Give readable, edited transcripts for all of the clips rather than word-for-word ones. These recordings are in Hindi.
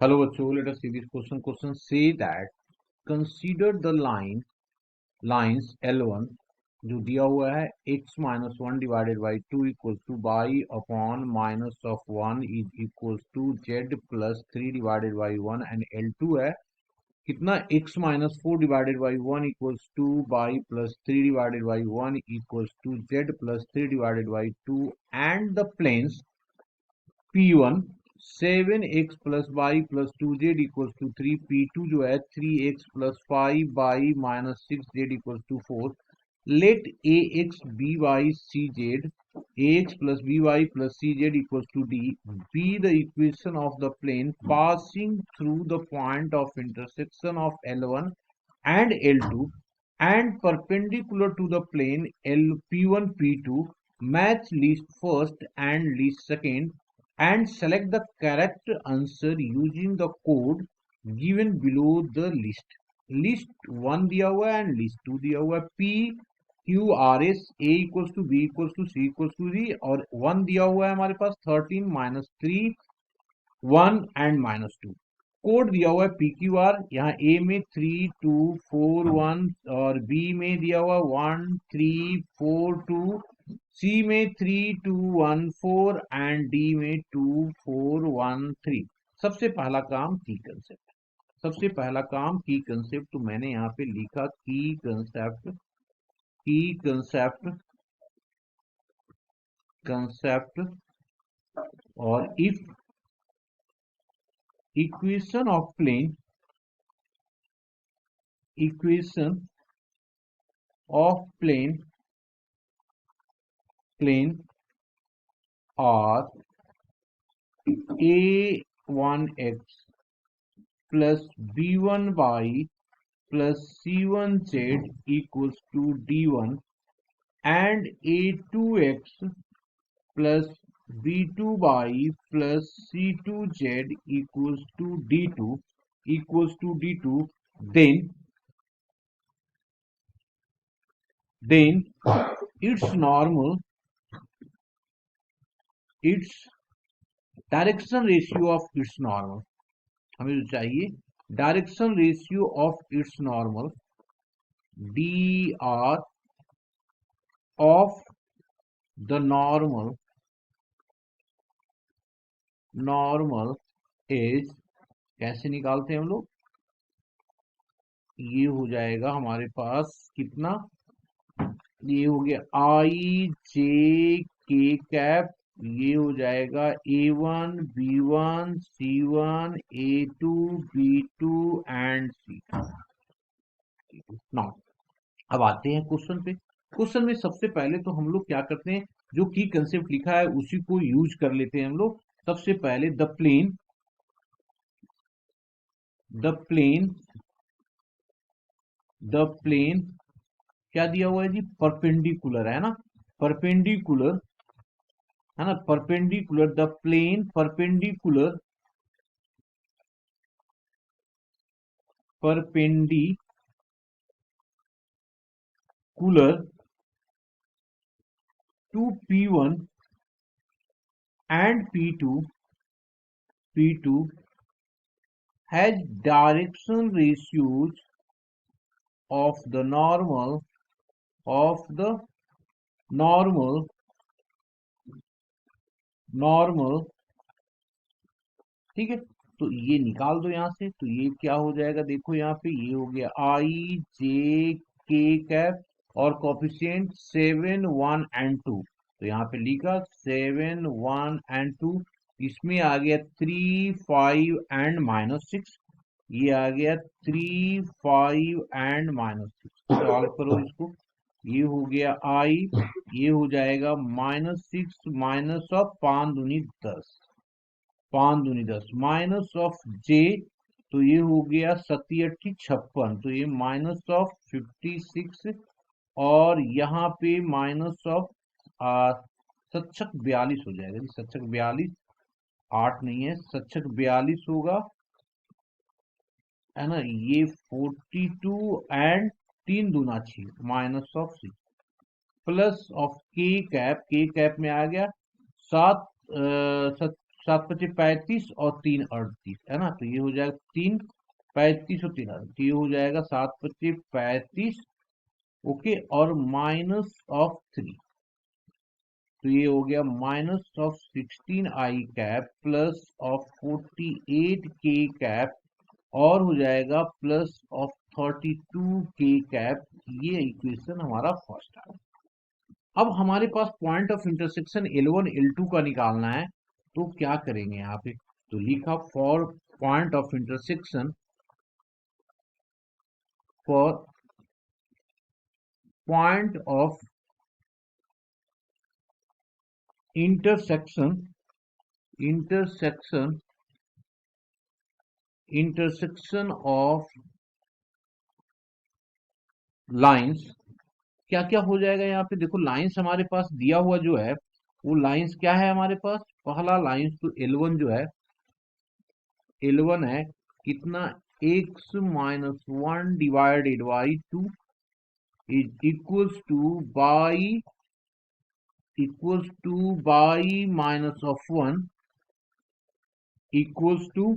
Hello बच्चों, let us see this question. Question say that consider the lines L1 जो दिया हुआ है x minus 1 divided by 2 equals to y upon minus of 1 is equals to z plus 3 divided by 1 and L2 है कितना x minus 4 divided by 1 equals to y plus 3 divided by 1 equals to z plus 3 divided by 2 and the planes P1 7x plus y plus 2z equals to 3 P2 जो है 3x plus 5y minus 6z equals to 4 let ax by cz ax plus by plus cz equals to d be the equation of the plane passing through the point of intersection of L1 and L2 and perpendicular to the plane P1 P2 match least first and least second and select the correct answer using the code given below the list. List 1 दिया हुआ है एंड लिस्ट 2 दिया हुआ है P Q R S A equals to B equals to C equals to D और 1 दिया हुआ है हमारे पास 13 माइनस 3 1 एंड माइनस 2 कोड दिया हुआ है PQR यहाँ A में 3 2 4 1 और B में दिया हुआ 1 3 4 2 C में 3 2 1 4 एंड D में 2 4 1 3 सबसे पहला काम की कंसेप्ट सबसे पहला काम की कंसेप्ट तो मैंने यहाँ पे लिखा की कंसेप्ट और if equation of plane are a1x plus b1y plus c1z equals to d1 and a2x plus b2y plus c2z equals to d2 then its direction ratio of its normal हमें जो चाहिए direction ratio of its normal dr of the normal is कैसे निकालते हैं हम लोग ये हो जाएगा हमारे पास कितना ये हो गया आई जे के कैप ये हो जाएगा A1 B1 C1 A2 B2 and C2 now अब आते हैं क्वेश्चन पे क्वेश्चन में सबसे पहले तो हम लोग क्या करते हैं जो की कंसेप्ट लिखा है उसी को यूज कर लेते हैं हम लोग सबसे पहले द प्लेन क्या दिया हुआ है जी परपेंडिकुलर है ना परपेंडिकुलर है ना perpendicular the plane perpendicular to P1 and P2 has direction ratios of the normal ठीक है तो ये निकाल दो यहाँ से तो ये क्या हो जाएगा देखो यहाँ पे ये हो गया आई जे के कैप और कोफिशिएंट 7 1 एंड 2 तो यहाँ पे लिखा 7 1 एंड 2 इसमें आ गया 3 5 एंड -6 ये आ गया 3 5 एंड -6 सॉल्व करो इसको ये हो गया आई ये हो जाएगा -6 माइनस ऑफ 5 दूनी 10 5 दूनी 10 माइनस ऑफ जे तो ये हो गया 7 8 56 तो ये माइनस ऑफ 56 और यहाँ पे माइनस ऑफ 7 42 हो जाएगा जी 7 42 8 नहीं है 7 42 होगा है ना ये 42 एंड 3 दूना 6 माइनस ऑफ 6 प्लस ऑफ के कैप में आ गया 7 7 पचे 35 और 3 38 है ना, तो ये हो जाएगा 3 35 और 3 38, ये हो जाएगा 7 पचे 35, ओके, और माइनस ऑफ 3, तो ये हो गया minus of 16i cap plus of 48k cap, और हो जाएगा प्लस ऑफ 32k कैप। ये इक्वेशन हमारा फर्स्ट है। अब हमारे पास point of intersection L1 L2 का निकालना है, तो क्या करेंगे यहाँ पे, तो लिखा for point of intersection, for point of intersection intersection of lines, क्या क्या हो जाएगा यहाँ पे, देखो लाइंस हमारे पास दिया हुआ जो है, वो लाइंस क्या है हमारे पास, पहला लाइंस तो L1 जो है, L1 है कितना, x-1 divided by 2 is equals to by minus of 1 equals to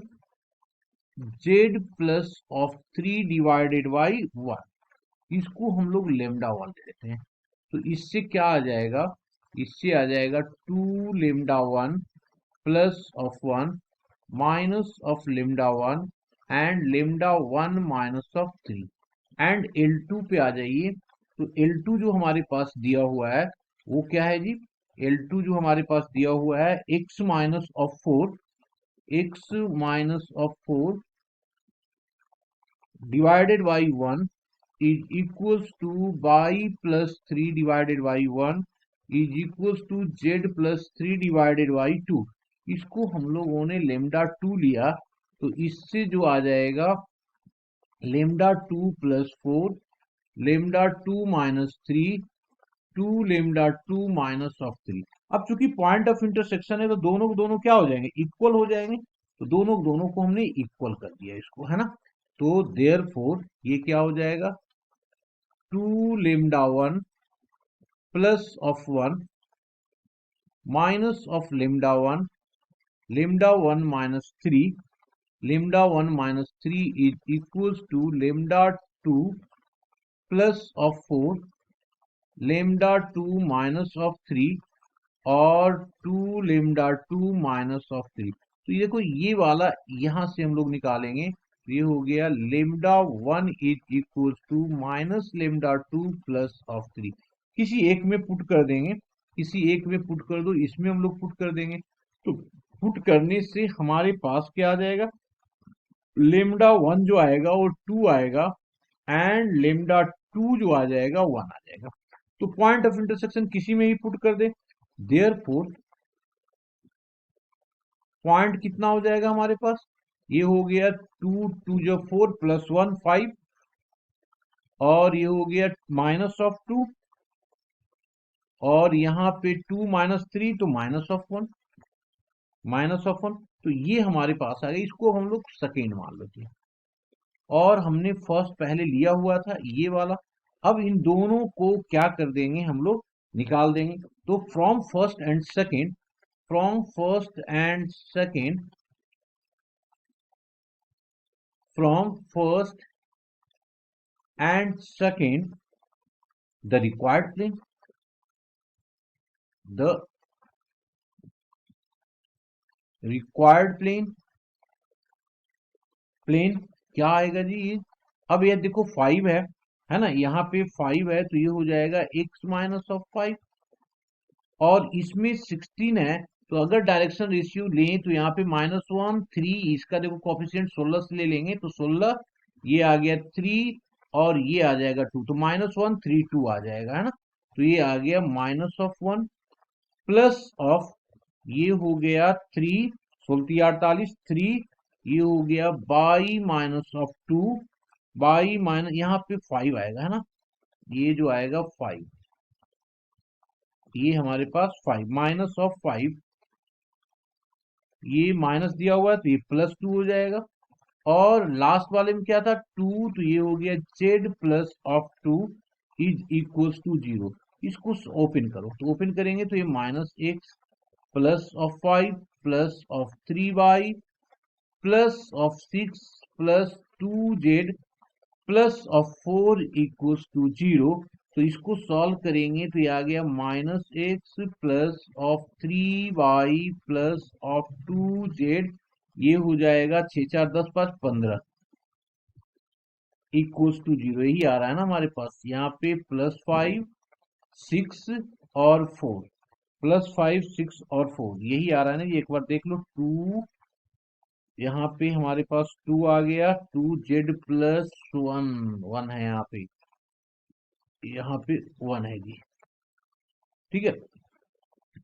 z plus of 3 divided by 1, इसको हम लोग लेमडा 1 ले लेते हैं, तो इससे क्या आ जाएगा, इससे आ जाएगा 2 lambda 1 plus of 1 minus of lambda 1 and lambda 1 minus of 3, and L2 पे आ जाइए, तो L2 जो हमारे पास दिया हुआ है वो क्या है जी, L2 जो हमारे पास दिया हुआ है x minus of 4 divided by 1 is equals to y plus 3 divided by 1 is equals to z plus 3 divided by 2, इसको हम लोगों ने लेमडा 2 लिया, तो इससे जो आ जाएगा lambda 2 plus 4 lambda 2 minus 3 2 lambda 2 minus of 3। अब चूंकि पॉइंट ऑफ इंटरसेक्शन है तो दोनों को दोनों क्या हो जाएंगे, इक्वल हो जाएंगे, तो दोनों को दोनों को हमने इक्वल कर दिया इसको, है ना, तो देयरफॉर ये क्या हो जाएगा 2 lambda 1 plus of 1 minus of lambda 1 minus 3 lambda 1 minus 3 is equals to lambda 2 plus of 4 lambda 2 minus of 3 और 2 लेमडा 2 माइनस ऑफ 3, तो ये देखो ये वाला यहां से हम लोग निकालेंगे, ये हो गया lambda 1 is equals to minus lambda 2 plus of 3, किसी एक में पुट कर देंगे, किसी एक में पुट कर दो, इसमें हम लोग पुट कर देंगे, तो पुट करने से हमारे पास क्या आ जाएगा, लेमडा 1 जो आएगा वो 2 आएगा एंड लेमडा 2 जो आ जाएगा 1 आ जाएगा, तो पॉइंट ऑफ इंटरसेक्शन किसी में ही पुट कर दे, देयरफॉर पॉइंट कितना हो जाएगा हमारे पास, ये हो गया 2 2 जो 4 प्लस 1 5, और ये हो गया माइनस ऑफ 2, और यहाँ पे 2 माइनस 3 तो माइनस ऑफ 1 तो ये हमारे पास आ गया, इसको हम लोग सेकेंड मान लेते हैं, और हमने फर्स्ट पहले लिया हुआ था ये वाला, अब इन दोनों को क्या कर देंगे हम लोग निकाल देंगे, तो from first and second from first and second from first and second the required plane plane क्या आएगा जी ये, अब ये देखो 5 है ना, यहाँ पे 5 है तो ये हो जाएगा x माइनस ऑफ 5, और इसमें 16 है, तो अगर डायरेक्शन रेशियो लें तो यहाँ पे -1 3, इसका देखो कोफिशिएंट 16 से ले लेंगे तो 16, ये आ गया 3 और ये आ जाएगा 2, तो -1 3 2 आ जाएगा, है ना, तो ये आ गया माइनस ऑफ 1 प्लस ऑफ, ये हो गया 3 16 48 3, ये हो गया by minus of 2 by minus, यहाँ पे 5 आएगा, है ना, ये जो आएगा 5, ये हमारे पास 5 माइनस ऑफ 5, ये माइनस दिया हुआ है तो ये प्लस 2 हो जाएगा, और लास्ट वाले में क्या था 2, तो ये हो गया z plus of 2 is equals to 0, इसको ओपन करो, तो ओपन करेंगे तो ये minus x plus of 5 plus of 3y plus of 6 plus 2z plus of 4 equals to 0। तो इसको सॉल्व करेंगे तो ये आ गया -x plus of 3y plus of 2z। ये हो जाएगा 6 4 10 5 15 इक्वल्स टू 0। यही आ रहा है ना हमारे पास यहाँ पे +5 6 और 4 +5 6 और 4 यही आ रहा है ना। ये एक बार देख लो 2 यहाँ पे हमारे पास 2 आ गया 2z प्लस 1 है यहाँ पे 1 है जी। ठीक है,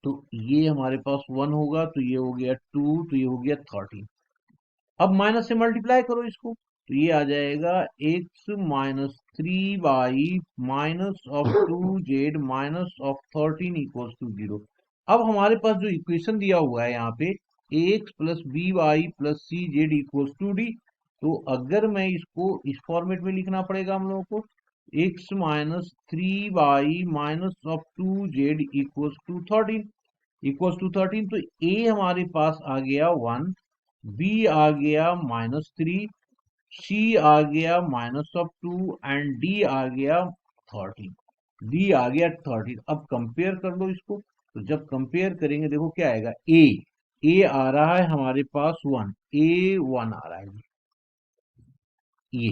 तो ये हमारे पास 1 होगा तो ये हो गया 2 तो ये हो गया 13। अब माइनस से मल्टीप्लाई करो इसको तो ये आ जाएगा x minus 3y minus of 2z minus of 13 equals to 0। अब हमारे पास जो इक्वेशन दिया हुआ है यहाँ पे ax plus b y plus c z equals to d. तो अगर मैं इसको इस फॉर्मेट में लिखना पड़ेगा हम लोगों को x minus 3y minus of 2z equals to 13 तो a हमारे पास आ गया 1, b आ गया -3, c आ गया -2 एंड d आ गया 13। d आ गया 13। अब कंपेयर कर लो इसको तो जब कंपेयर करेंगे देखो क्या आएगा a आ रहा है हमारे पास 1 a1 आ रहा है ये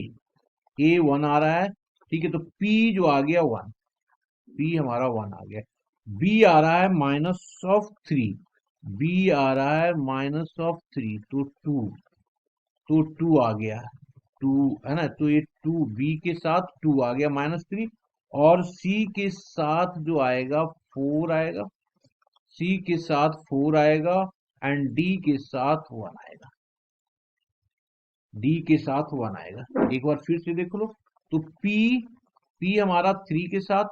a1 आ रहा है। ठीक है, तो p जो आ गया 1 p हमारा 1 आ गया। b आ रहा है -3 b आ रहा है -3 तो 2 आ गया 2 है ना। तो ये 2 b के साथ 2 आ गया -3 और c के साथ जो आएगा 4 आएगा c के साथ 4 आएगा एंड d के साथ 1 आएगा d के साथ 1 आएगा। एक बार फिर से देख लो तो p हमारा 3 के साथ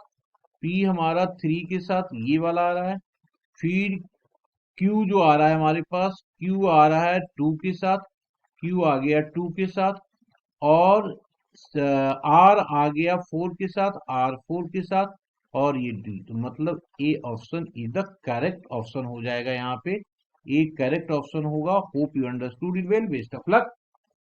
p हमारा 3 के साथ ये वाला आ रहा है। फिर q जो आ रहा है हमारे पास q आ रहा है 2 के साथ q आ गया 2 के साथ और r आ गया 4 के साथ r 4 के साथ और ये d। तो मतलब A option is the correct option हो जाएगा यहाँ पे। ए करेक्ट ऑप्शन होगा। Hope you understood it well. Best of luck.